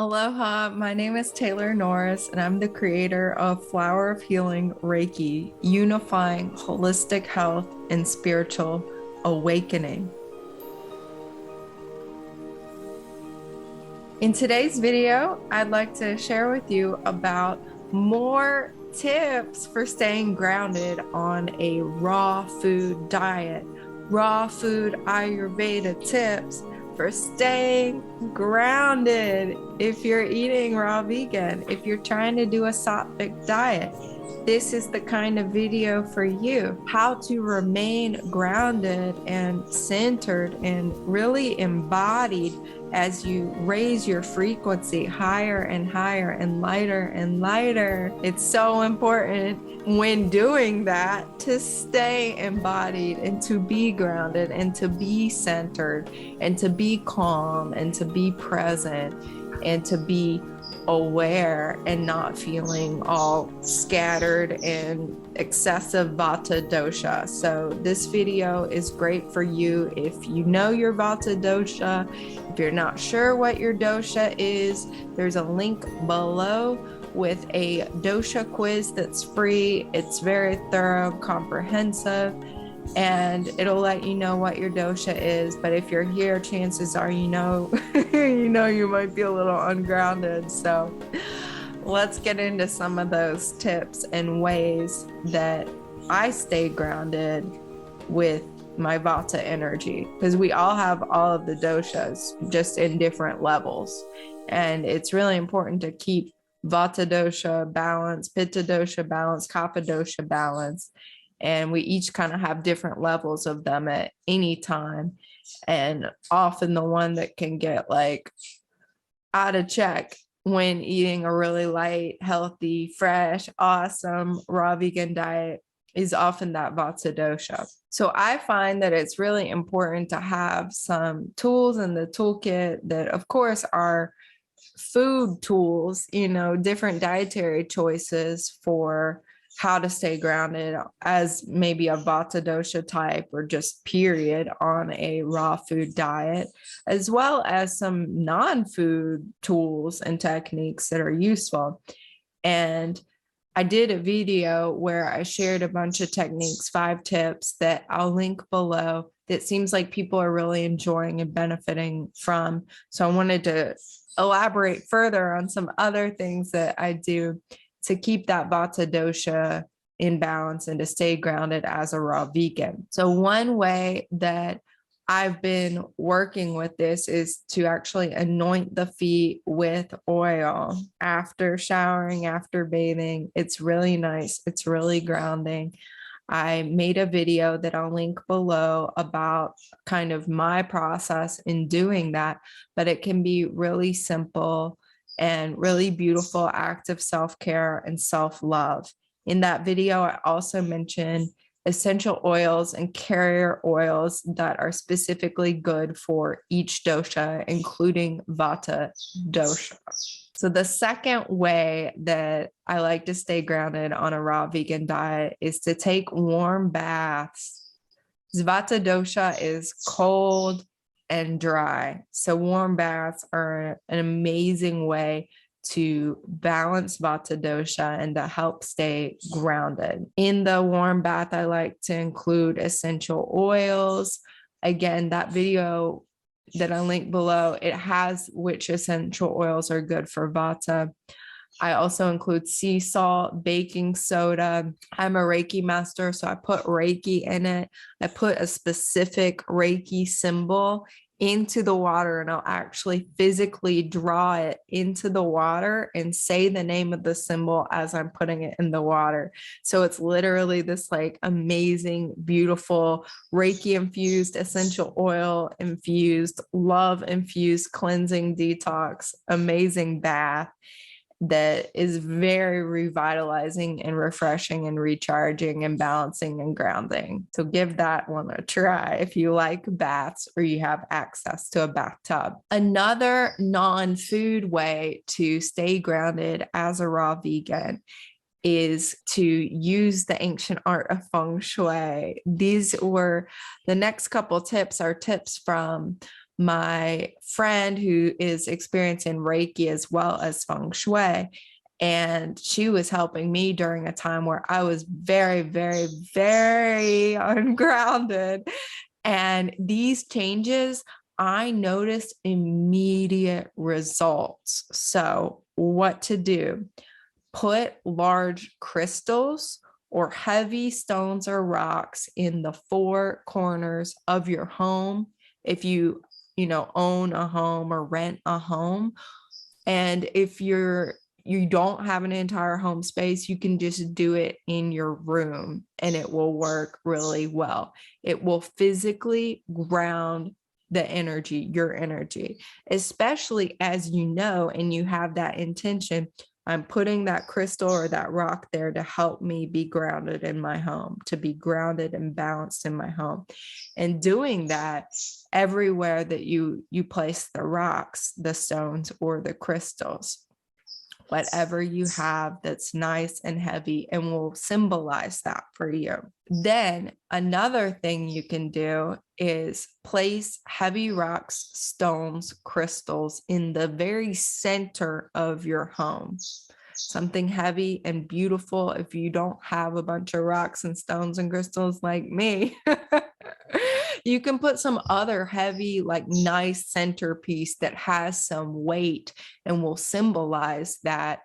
Aloha, my name is Taylor Norris, and I'm the creator of Flower of Healing Reiki, unifying holistic health and spiritual awakening. In today's video, I'd like to share with you about more tips for staying grounded on a raw food diet, raw food Ayurveda tips for staying grounded if you're eating raw vegan, if you're trying to do a Sattvic diet. This is the kind of video for you. How to remain grounded and centered and really embodied as you raise your frequency higher and higher and lighter and lighter. It's so important when doing that to stay embodied and to be grounded and to be centered and to be calm and to be present and to be aware and not feeling all scattered and excessive Vata Dosha. So this video is great for you if you know your Vata Dosha. If you're not sure what your dosha is, there's a link below with a dosha quiz that's free. It's very thorough, comprehensive, and it'll let you know what your dosha is. But if you're here, chances are you know you might be a little ungrounded. So let's get into some of those tips and ways that I stay grounded with my Vata energy, because we all have all of the doshas just in different levels, and it's really important to keep Vata dosha balance, Pitta dosha balance, Kapha dosha balance, and we each kind of have different levels of them at any time. And often the one that can get like out of check when eating a really light, healthy, fresh, awesome raw vegan diet is often that Vata dosha. So I find that it's really important to have some tools in the toolkit that, of course, are food tools, different dietary choices for how to stay grounded as maybe a Vata dosha type or just period on a raw food diet, as well as some non-food tools and techniques that are useful. And I did a video where I shared a bunch of techniques, 5 tips that I'll link below that seems like people are really enjoying and benefiting from. So I wanted to elaborate further on some other things that I do to keep that Vata dosha in balance and to stay grounded as a raw vegan. So one way that I've been working with this is to actually anoint the feet with oil after showering, after bathing. It's really nice. It's really grounding. I made a video that I'll link below about kind of my process in doing that, but it can be really simple and really beautiful act of self-care and self-love. In that video, I also mentioned essential oils and carrier oils that are specifically good for each dosha, including Vata dosha. So the second way that I like to stay grounded on a raw vegan diet is to take warm baths. Vata dosha is cold and dry. So warm baths are an amazing way to balance Vata dosha and to help stay grounded. In the warm bath, I like to include essential oils. Again, that video that I link below, it has which essential oils are good for Vata. I also include sea salt, baking soda. I'm a Reiki master, so I put Reiki in it. I put a specific Reiki symbol into the water, and I'll actually physically draw it into the water and say the name of the symbol as I'm putting it in the water. So it's literally this like amazing, beautiful Reiki infused, essential oil infused, love infused, cleansing detox, amazing bath that is very revitalizing and refreshing and recharging and balancing and grounding. So give that one a try if you like baths or you have access to a bathtub. Another non-food way to stay grounded as a raw vegan is to use the ancient art of feng shui. These were the next couple tips are tips from my friend who is experienced in Reiki as well as feng shui. And she was helping me during a time where I was very, very, very ungrounded. And these changes, I noticed immediate results. So, what to do? Put large crystals or heavy stones or rocks in the four corners of your home. If you own a home or rent a home, and if you don't have an entire home space, you can just do it in your room and it will work really well. It will physically ground the energy, your energy, especially as you know, and you have that intention. I'm putting that crystal or that rock there to help me be grounded in my home, to be grounded and balanced in my home. And doing that everywhere that you place the rocks, the stones, or the crystals, whatever you have that's nice and heavy and will symbolize that for you. Then another thing you can do is place heavy rocks, stones, crystals in the very center of your home. Something heavy and beautiful. If you don't have a bunch of rocks and stones and crystals like me, you can put some other heavy, like nice centerpiece that has some weight and will symbolize that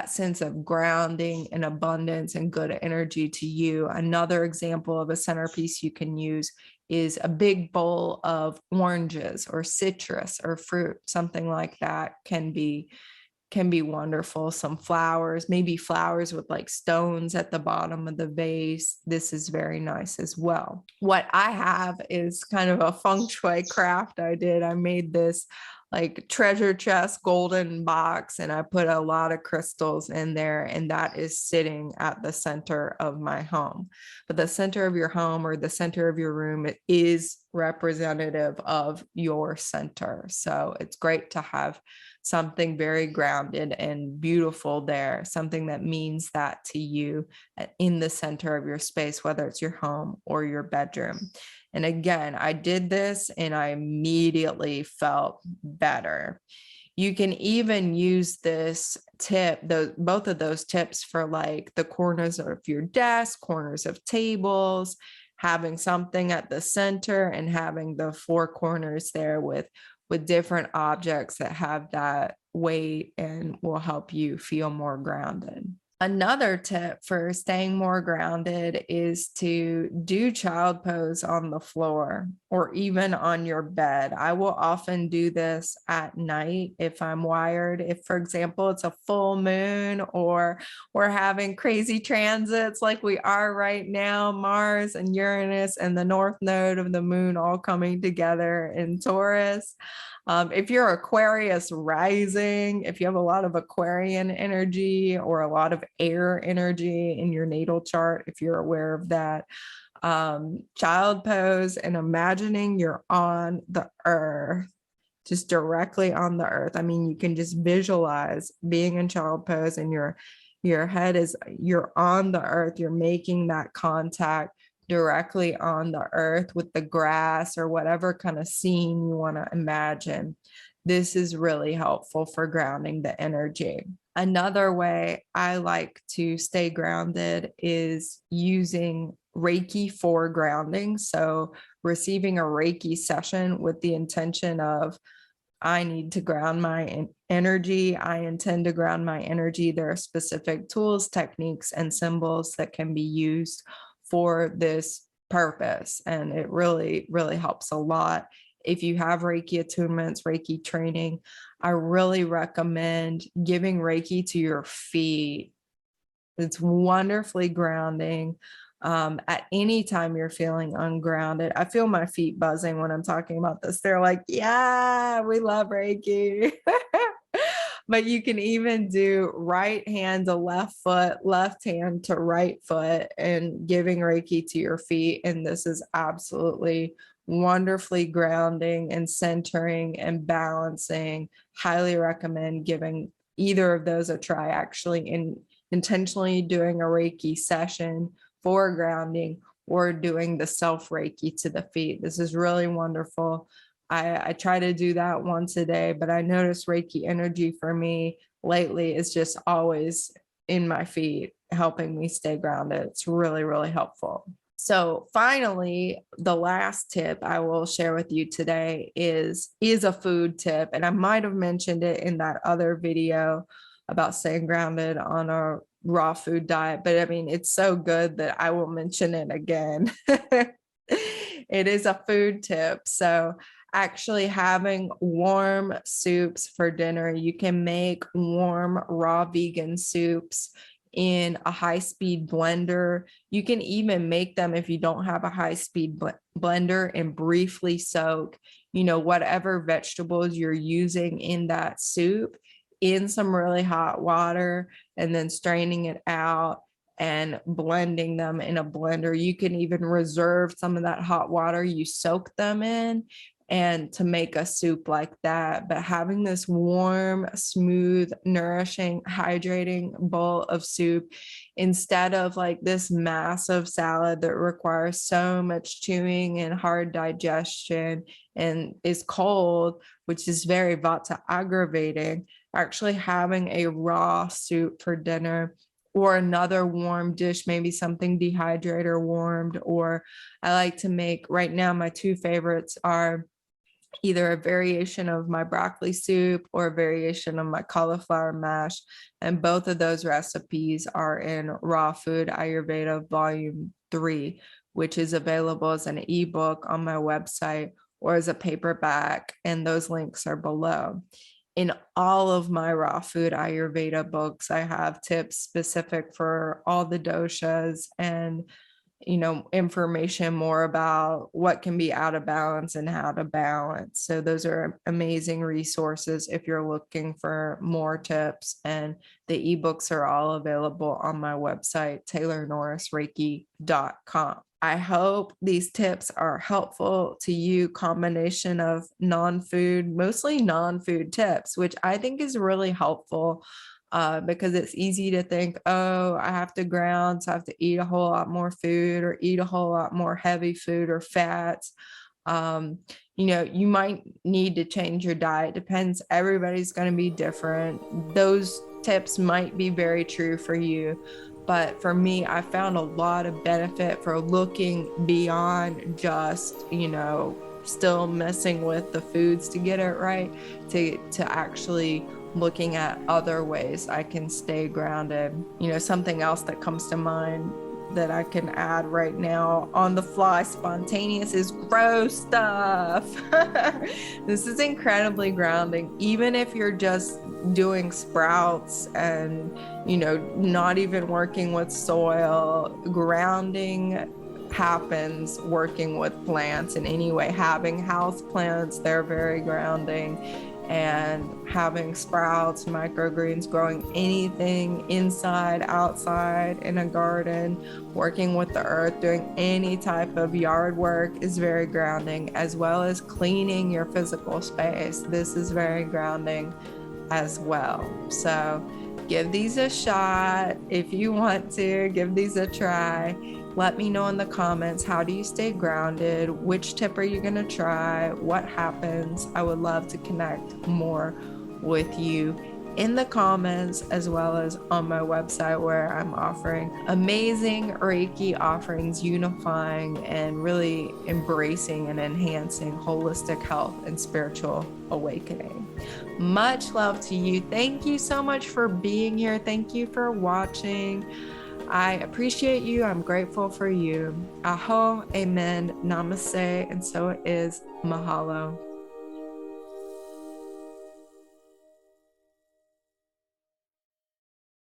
sense of grounding and abundance and good energy to you. Another example of a centerpiece you can use is a big bowl of oranges or citrus or fruit. Something like that can be wonderful. Some flowers, maybe flowers with like stones at the bottom of the vase. This is very nice as well. What I have is kind of a feng shui craft I did. I made this like treasure chest golden box and I put a lot of crystals in there, and that is sitting at the center of my home. But the center of your home or the center of your room, it is representative of your center. So it's great to have something very grounded and beautiful there, something that means that to you in the center of your space, whether it's your home or your bedroom. And again, I did this and I immediately felt better. You can even use this tip, both of those tips, for like the corners of your desk, corners of tables, having something at the center and having the four corners there with different objects that have that weight and will help you feel more grounded. Another tip for staying more grounded is to do child pose on the floor or even on your bed. I will often do this at night if I'm wired. If, for example, it's a full moon or we're having crazy transits like we are right now, Mars and Uranus and the north node of the moon all coming together in Taurus. If you're Aquarius rising, if you have a lot of Aquarian energy or a lot of air energy in your natal chart, if you're aware of that, child pose and imagining you're on the earth, just directly on the earth. I mean, you can just visualize being in child pose and your head is, you're on the earth, you're making that contact directly on the earth with the grass or whatever kind of scene you want to imagine. This is really helpful for grounding the energy. Another way I like to stay grounded is using Reiki for grounding. So receiving a Reiki session with the intention of, I need to ground my energy. I intend to ground my energy. There are specific tools, techniques, and symbols that can be used for this purpose. And it really, really helps a lot. If you have Reiki attunements, Reiki training, I really recommend giving Reiki to your feet. It's wonderfully grounding. At any time you're feeling ungrounded, I feel my feet buzzing when I'm talking about this. They're like, yeah, we love Reiki. But you can even do right hand to left foot, left hand to right foot, and giving Reiki to your feet. And this is absolutely wonderfully grounding and centering and balancing. Highly recommend giving either of those a try, actually, in intentionally doing a Reiki session for grounding or doing the self Reiki to the feet. This is really wonderful I try to do that once a day, but I notice Reiki energy for me lately is just always in my feet, helping me stay grounded. It's really, really helpful. So finally, the last tip I will share with you today is a food tip. And I might have mentioned it in that other video about staying grounded on a raw food diet, but I mean, it's so good that I will mention it again. It is a food tip. So actually having warm soups for dinner, you can make warm raw vegan soups in a high-speed blender. You can even make them if you don't have a high-speed blender and briefly soak, whatever vegetables you're using in that soup in some really hot water and then straining it out and blending them in a blender. You can even reserve some of that hot water you soak them in and to make a soup like that. But having this warm, smooth, nourishing, hydrating bowl of soup instead of like this massive salad that requires so much chewing and hard digestion and is cold, which is very Vata aggravating, actually having a raw soup for dinner or another warm dish, maybe something dehydrated or warmed. Or I like to make, right now, my two favorites are either a variation of my broccoli soup or a variation of my cauliflower mash. And both of those recipes are in Raw Food Ayurveda Volume 3, which is available as an ebook on my website or as a paperback. And those links are below. In all of my Raw Food Ayurveda books, I have tips specific for all the doshas and information more about what can be out of balance and how to balance. So those are amazing resources if you're looking for more tips. And the ebooks are all available on my website, taylornorrisreiki.com. I hope these tips are helpful to you. Combination of non-food, mostly non-food tips, which I think is really helpful. Because it's easy to think, oh, I have to ground, so I have to eat a whole lot more food or eat a whole lot more heavy food or fats. You might need to change your diet. Depends. Everybody's going to be different. Those tips might be very true for you. But for me, I found a lot of benefit for looking beyond just, still messing with the foods to get it right, to actually looking at other ways I can stay grounded. Something else that comes to mind that I can add right now on the fly, spontaneous, is grow stuff. This is incredibly grounding, even if you're just doing sprouts and, not even working with soil. Grounding happens working with plants in any way. Having house plants, they're very grounding. And having sprouts, microgreens, growing anything inside, outside, in a garden, working with the earth, doing any type of yard work is very grounding, as well as cleaning your physical space. This is very grounding as well. So give these a shot. If you want to, give these a try. Let me know in the comments, how do you stay grounded? Which tip are you going to try? What happens? I would love to connect more with you in the comments, as well as on my website, where I'm offering amazing Reiki offerings, unifying and really embracing and enhancing holistic health and spiritual awakening. Much love to you. Thank you so much for being here. Thank you for watching. I appreciate you. I'm grateful for you. Aho, amen, namaste, and so it is. Mahalo.